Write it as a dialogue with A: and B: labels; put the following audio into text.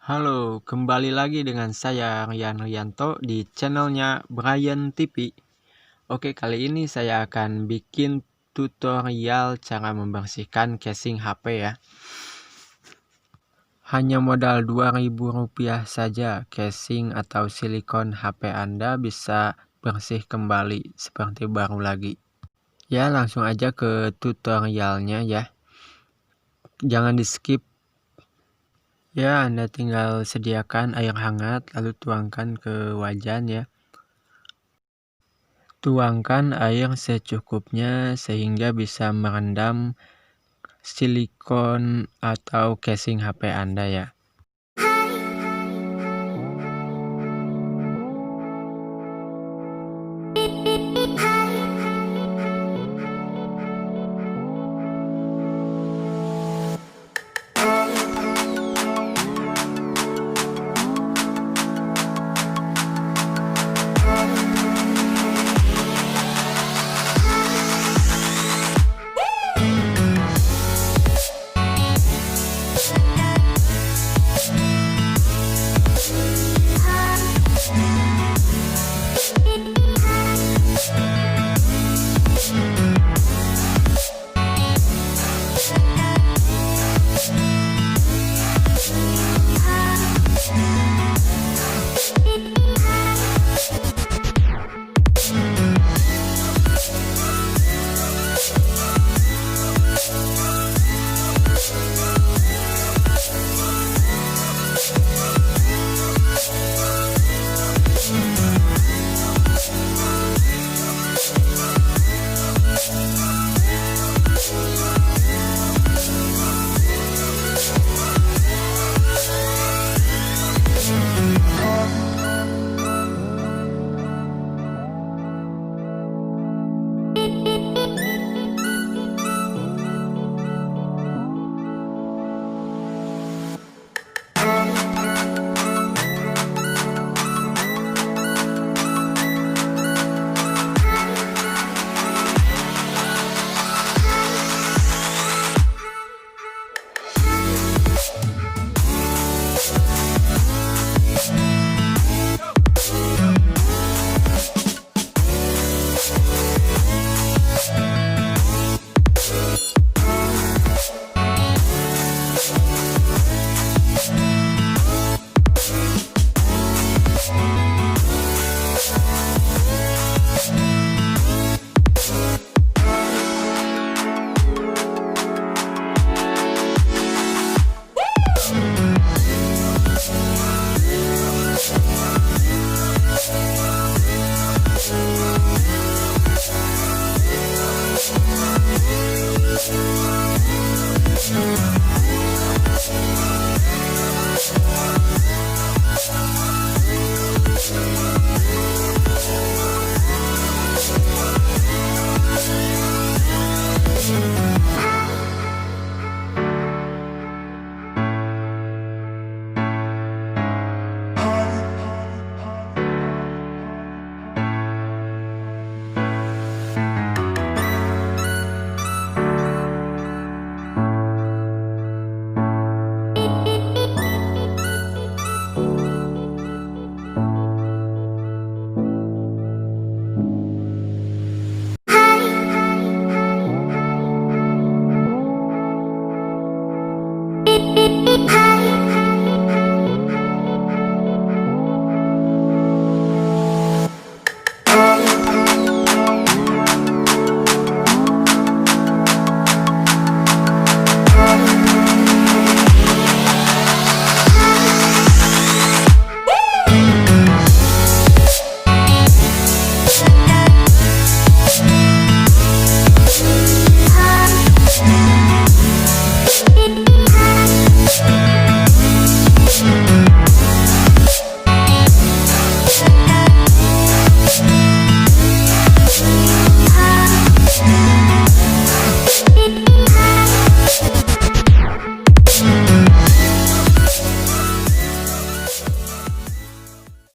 A: Halo, kembali lagi dengan saya Rian Rianto di channelnya Brian TV. Oke, kali ini saya akan bikin tutorial cara membersihkan casing HP ya. Hanya modal Rp2.000 saja, casing atau silikon HP Anda bisa bersih kembali seperti baru lagi. Ya, langsung aja ke tutorialnya ya. Jangan di skip. Ya, Anda tinggal sediakan air hangat lalu tuangkan ke wajan ya. Tuangkan air secukupnya sehingga bisa merendam silikon atau casing HP Anda ya.